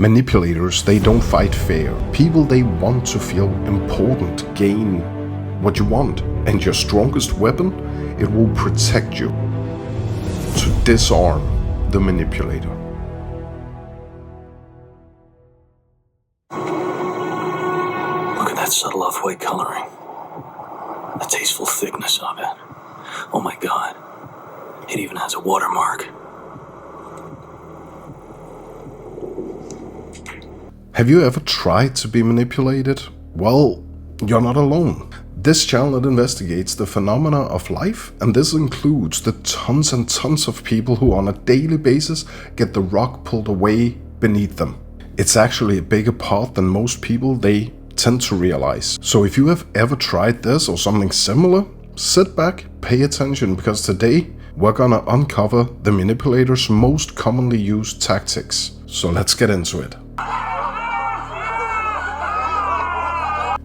Manipulators, they don't fight fair. People, they want to feel important, gain what you want. And your strongest weapon, it will protect you. To disarm the manipulator. Look at that subtle off-white coloring. The tasteful thickness of it. Oh my God. It even has a watermark. Have you ever tried to be manipulated? Well, you're not alone. This channel investigates the phenomena of life, and this includes the tons and tons of people who on a daily basis get the rug pulled away beneath them. It's actually a bigger part than most people they tend to realize. So if you have ever tried this or something similar, sit back, pay attention, because today we're gonna uncover the manipulator's most commonly used tactics. So let's get into it.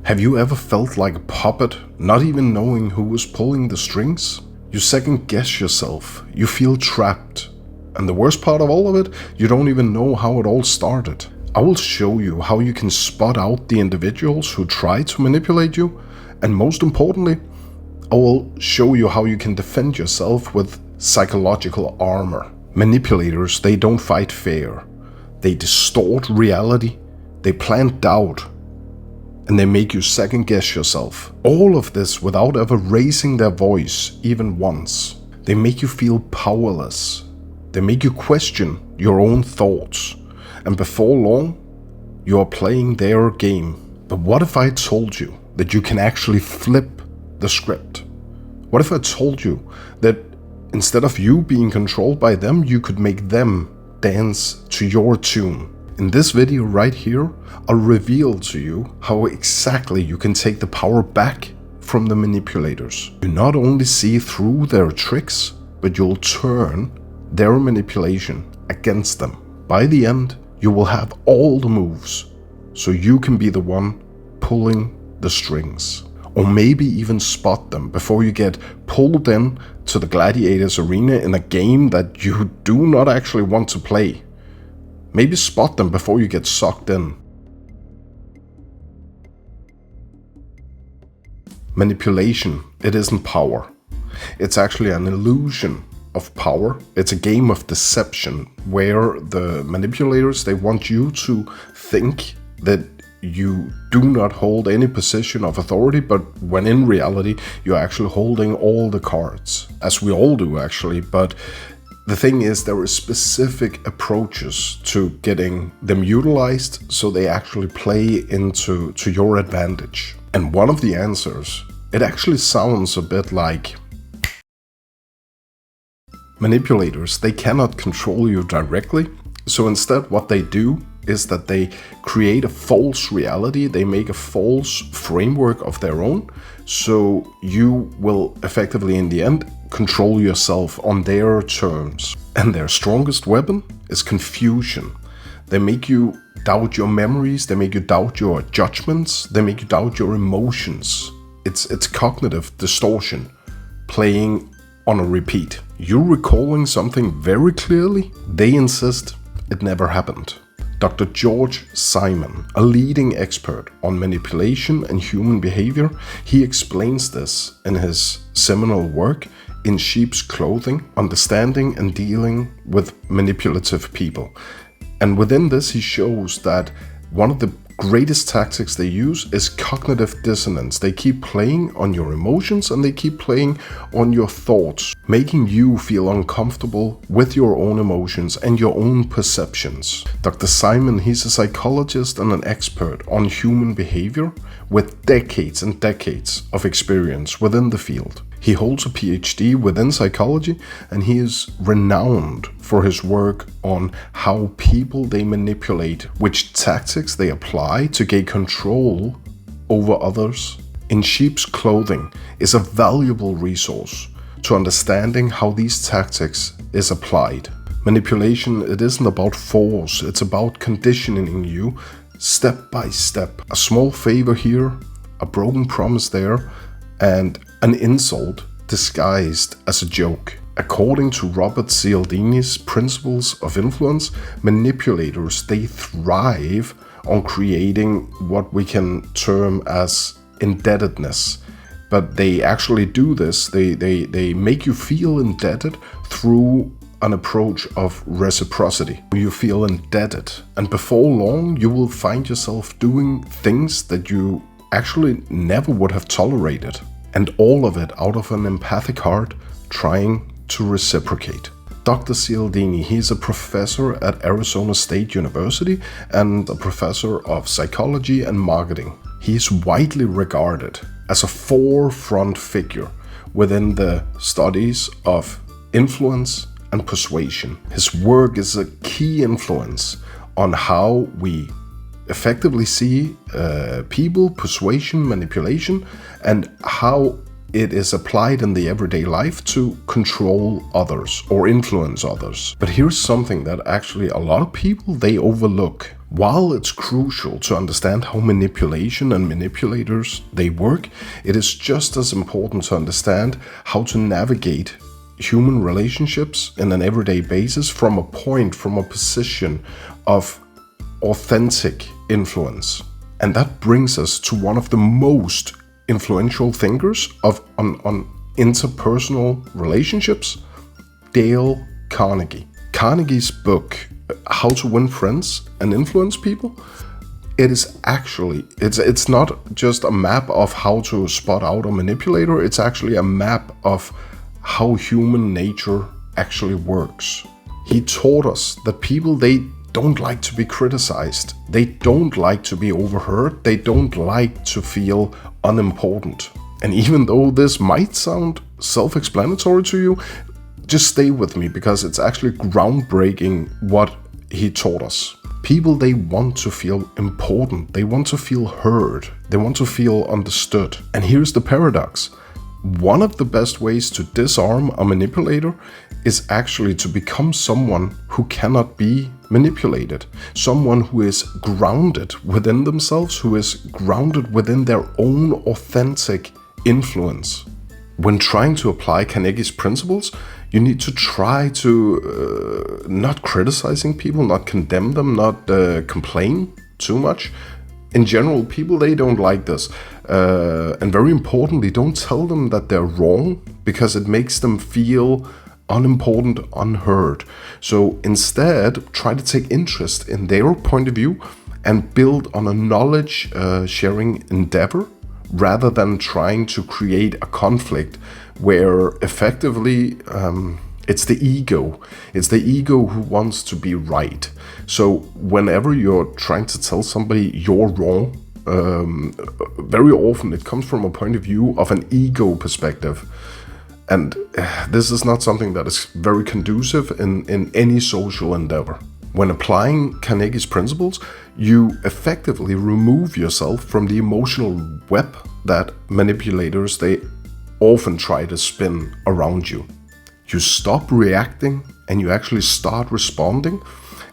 Have you ever felt like a puppet, not even knowing who was pulling the strings? You second guess yourself, you feel trapped. And the worst part of all of it, you don't even know how it all started. I will show you how you can spot out the individuals who try to manipulate you, and most importantly, I will show you how you can defend yourself with psychological armor. Manipulators, they don't fight fair. They distort reality, they plant doubt, and they make you second guess yourself. All of this without ever raising their voice even once. They make you feel powerless. They make you question your own thoughts. And before long, you are playing their game. But what if I told you that you can actually flip the script? What if I told you that instead of you being controlled by them, you could make them dance to your tune? In this video right here, I'll reveal to you how exactly you can take the power back from the manipulators. You not only see through their tricks, but you'll turn their manipulation against them. By the end, you will have all the moves, so you can be the one pulling the strings. Or maybe even spot them before you get pulled in to the gladiators arena in a game that you do not actually want to play. Maybe spot them before you get sucked in. Manipulation, it isn't power. It's actually an illusion of power. It's a game of deception where the manipulators, they want you to think that you do not hold any position of authority, but when in reality, you're actually holding all the cards, as we all do actually. But the thing is, there are specific approaches to getting them utilized so they actually play into your advantage. And one of the answers, it actually sounds a bit like manipulators, they cannot control you directly. So instead what they do is that they create a false reality, they make a false framework of their own, so you will effectively in the end control yourself on their terms. And their strongest weapon is confusion. They make you doubt your memories, they make you doubt your judgments, they make you doubt your emotions. It's cognitive distortion playing on a repeat. You're recalling something very clearly, they insist it never happened. Dr. George Simon, a leading expert on manipulation and human behavior, he explains this in his seminal work, In Sheep's Clothing, Understanding and Dealing with Manipulative People. And within this, he shows that one of the greatest tactics they use is cognitive dissonance. They keep playing on your emotions and they keep playing on your thoughts, making you feel uncomfortable with your own emotions and your own perceptions. Dr. Simon, he's a psychologist and an expert on human behavior with decades and decades of experience within the field. He holds a PhD within psychology, and he is renowned for his work on how people they manipulate, which tactics they apply to gain control over others. In Sheep's Clothing is a valuable resource to understanding how these tactics is applied. Manipulation, it isn't about force, it's about conditioning you step by step. A small favor here, a broken promise there, and an insult disguised as a joke. According to Robert Cialdini's principles of influence, manipulators, they thrive on creating what we can term as indebtedness. But they actually do this, they make you feel indebted through an approach of reciprocity. You feel indebted, and before long you will find yourself doing things that you actually never would have tolerated. And all of it out of an empathic heart, trying to reciprocate. Dr. Cialdini, he's a professor at Arizona State University and a professor of psychology and marketing. He's widely regarded as a forefront figure within the studies of influence and persuasion. His work is a key influence on how we effectively see people, persuasion, manipulation, and how it is applied in the everyday life to control others or influence others. But here's something that actually a lot of people, they overlook. While it's crucial to understand how manipulation and manipulators, they work, it is just as important to understand how to navigate human relationships in an everyday basis from a position of authentic influence. And that brings us to one of the most influential thinkers on interpersonal relationships, Dale Carnegie. Carnegie's book, How to Win Friends and Influence People, it's not just a map of how to spot out a manipulator, it's actually a map of how human nature actually works. He taught us that people, they don't like to be criticized. They don't like to be overheard. They don't like to feel unimportant. And even though this might sound self-explanatory to you, just stay with me because it's actually groundbreaking what he taught us. People, they want to feel important. They want to feel heard. They want to feel understood. And here's the paradox. One of the best ways to disarm a manipulator is actually to become someone who cannot be manipulated. Someone who is grounded within themselves, who is grounded within their own authentic influence. When trying to apply Carnegie's principles, you need to try to not criticizing people, not condemn them, not complain too much. In general, people, they don't like this. And very importantly, don't tell them that they're wrong because it makes them feel unimportant, unheard. So instead, try to take interest in their point of view and build on a knowledge sharing endeavor rather than trying to create a conflict where effectively it's the ego. It's the ego who wants to be right. So whenever you're trying to tell somebody you're wrong, very often it comes from a point of view of an ego perspective. And this is not something that is very conducive in any social endeavor. When applying Carnegie's principles, you effectively remove yourself from the emotional web that manipulators, they often try to spin around you. You stop reacting and you actually start responding.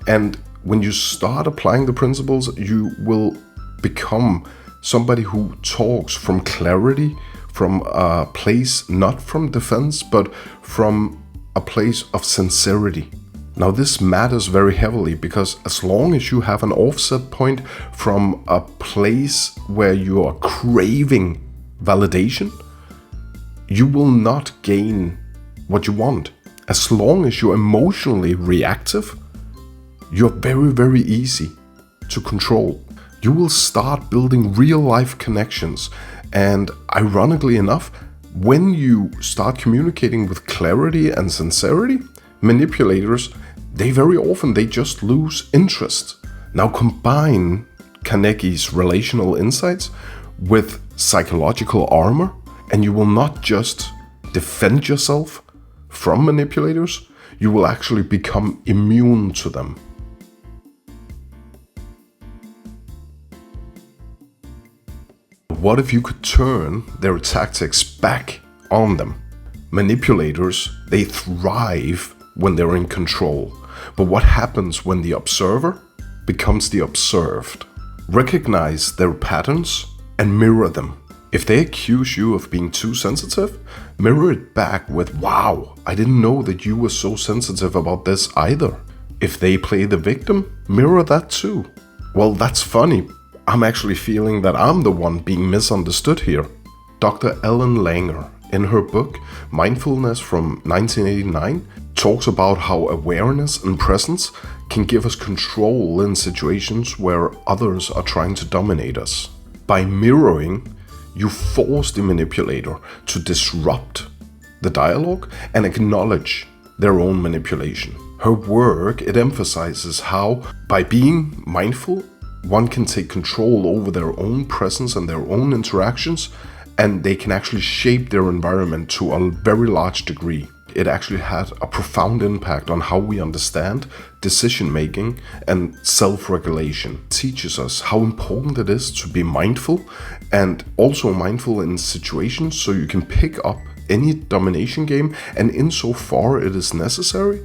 And when you start applying the principles, you will become somebody who talks from clarity, from a place not from defense, but from a place of sincerity. Now this matters very heavily because as long as you have an offset point from a place where you are craving validation, you will not gain what you want. As long as you're emotionally reactive, you're very, very easy to control. You will start building real life connections. And ironically enough, when you start communicating with clarity and sincerity, manipulators, they very often, they just lose interest. Now combine Carnegie's relational insights with psychological armor, and you will not just defend yourself from manipulators, you will actually become immune to them. What if you could turn their tactics back on them? Manipulators, they thrive when they're in control. But what happens when the observer becomes the observed? Recognize their patterns and mirror them. If they accuse you of being too sensitive, mirror it back with, "Wow, I didn't know that you were so sensitive about this either." If they play the victim, mirror that too. "Well, that's funny. I'm actually feeling that I'm the one being misunderstood here." Dr. Ellen Langer, in her book Mindfulness from 1989, talks about how awareness and presence can give us control in situations where others are trying to dominate us. By mirroring, you force the manipulator to disrupt the dialogue and acknowledge their own manipulation. Her work, it emphasizes how, by being mindful, one can take control over their own presence and their own interactions, and they can actually shape their environment to a very large degree. It actually had a profound impact on how we understand decision-making and self-regulation. It teaches us how important it is to be mindful, and also mindful in situations so you can pick up any domination game, and insofar it is necessary,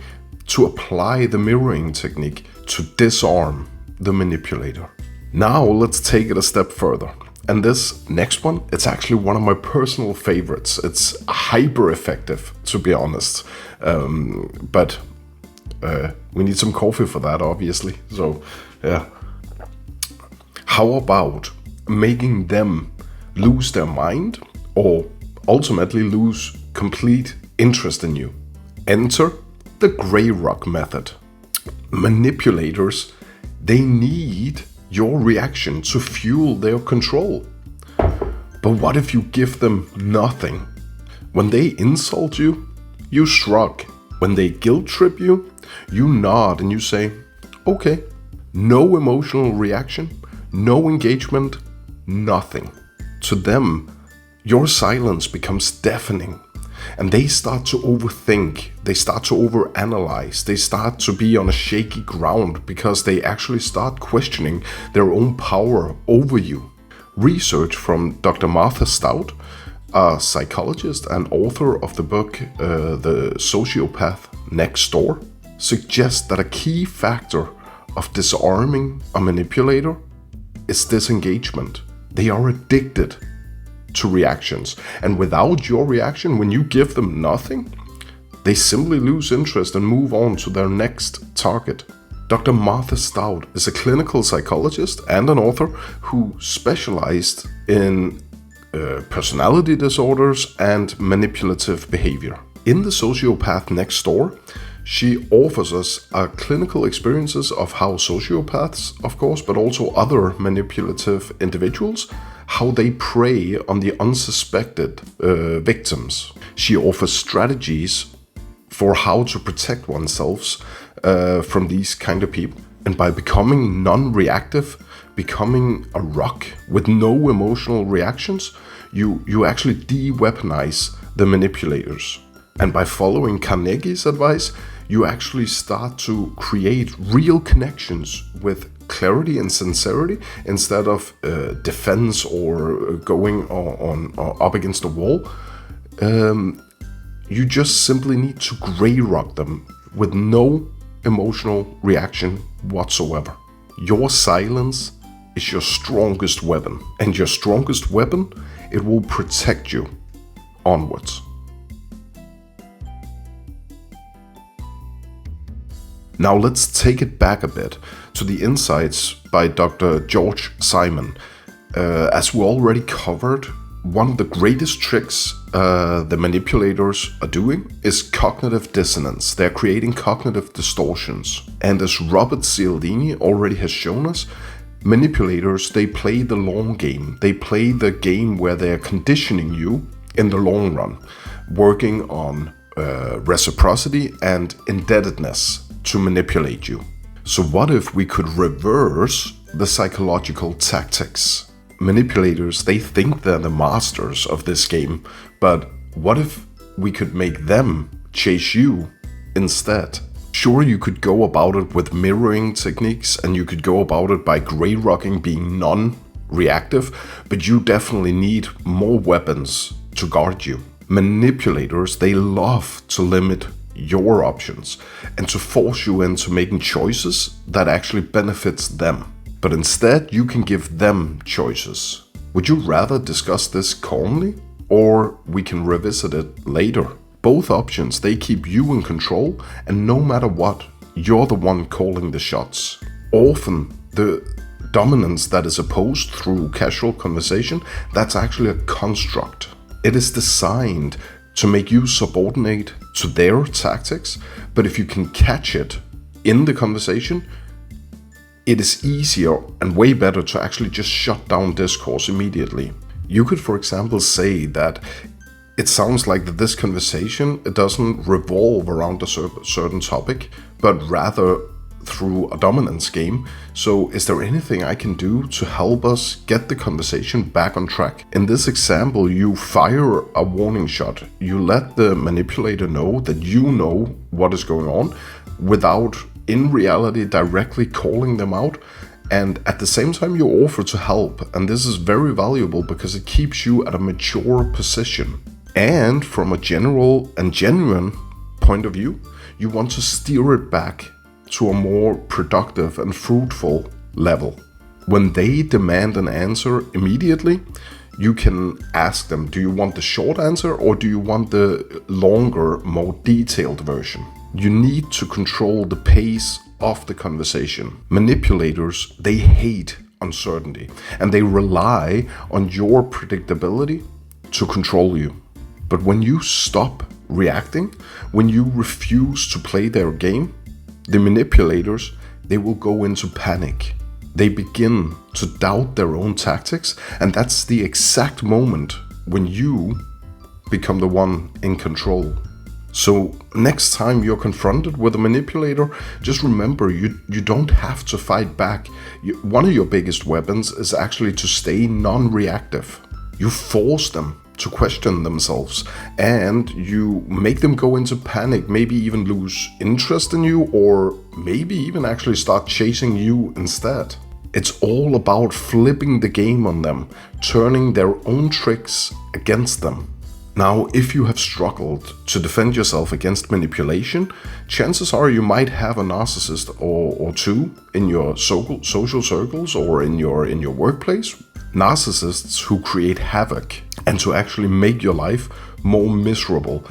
to apply the mirroring technique to disarm the manipulator. Now let's take it a step further. And this next one, it's actually one of my personal favorites. It's hyper effective, to be honest. But we need some coffee for that, obviously. So, yeah. How about making them lose their mind, or ultimately lose complete interest in you? Enter the gray rock method. Manipulators, they need your reaction to fuel their control. But what if you give them nothing? When they insult you, you shrug. When they guilt trip you, you nod and you say, "Okay." No emotional reaction, no engagement, nothing. To them, your silence becomes deafening, and they start to overthink, they start to overanalyze, they start to be on a shaky ground because they actually start questioning their own power over you. Research from Dr. Martha Stout, a psychologist and author of the book The Sociopath Next Door, suggests that a key factor of disarming a manipulator is disengagement. They are addicted to reactions, and without your reaction, when you give them nothing, they simply lose interest and move on to their next target. Dr. Martha Stout is a clinical psychologist and an author who specialized in personality disorders and manipulative behavior. In The Sociopath Next Door, she offers us clinical experiences of how sociopaths, of course, but also other manipulative individuals, how they prey on the unsuspected victims. She offers strategies for how to protect oneself from these kind of people. And by becoming non-reactive, becoming a rock with no emotional reactions, you actually de-weaponize the manipulators. And by following Carnegie's advice, you actually start to create real connections with clarity and sincerity instead of defense or going on up against a wall. You just simply need to grey rock them with no emotional reaction whatsoever. Your silence is your strongest weapon, and your strongest weapon, it will protect you onwards. Now let's take it back a bit to the insights by Dr. George Simon. As we already covered, one of the greatest tricks the manipulators are doing is cognitive dissonance. They're creating cognitive distortions. And as Robert Cialdini already has shown us, manipulators, they play the long game. They play the game where they're conditioning you in the long run, working on reciprocity and indebtedness to manipulate you. So what if we could reverse the psychological tactics? Manipulators, they think they're the masters of this game, but what if we could make them chase you instead? Sure, you could go about it with mirroring techniques, and you could go about it by grey rocking, being non-reactive, but you definitely need more weapons to guard you. Manipulators, they love to limit your options and to force you into making choices that actually benefits them. But instead, you can give them choices. Would you rather discuss this calmly, or we can revisit it later? Both options, they keep you in control, and no matter what, you're the one calling the shots. Often, the dominance that is opposed through casual conversation, that's actually a construct. It is designed to make you subordinate to their tactics, but if you can catch it in the conversation, it is easier and way better to actually just shut down discourse immediately. You could, for example, say that it sounds like that this conversation, it doesn't revolve around a certain topic, but rather through a dominance game. So is there anything I can do to help us get the conversation back on track? In this example, you fire a warning shot. You let the manipulator know that you know what is going on without, in reality, directly calling them out. And at the same time, you offer to help. And this is very valuable because it keeps you at a mature position. And from a general and genuine point of view, you want to steer it back to a more productive and fruitful level. When they demand an answer immediately, you can ask them, do you want the short answer or do you want the longer, more detailed version? You need to control the pace of the conversation. Manipulators, they hate uncertainty and they rely on your predictability to control you. But when you stop reacting, when you refuse to play their game, the manipulators, they will go into panic. They begin to doubt their own tactics, and that's the exact moment when you become the one in control. So next time you're confronted with a manipulator, just remember you don't have to fight back. One of your biggest weapons is actually to stay non-reactive. You force them to question themselves, and you make them go into panic, maybe even lose interest in you, or maybe even actually start chasing you instead. It's all about flipping the game on them, turning their own tricks against them. Now, if you have struggled to defend yourself against manipulation, chances are you might have a narcissist or two in your social circles or in your workplace. Narcissists who create havoc and to actually make your life more miserable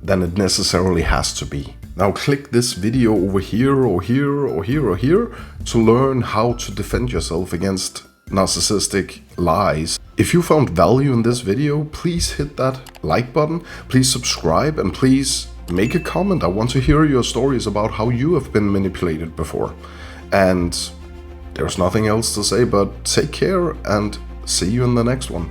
than it necessarily has to be. Now click this video over here or here or here or here to learn how to defend yourself against narcissistic lies. If you found value in this video, please hit that like button, please subscribe, and please make a comment. I want to hear your stories about how you have been manipulated before. And there's nothing else to say but take care and see you in the next one.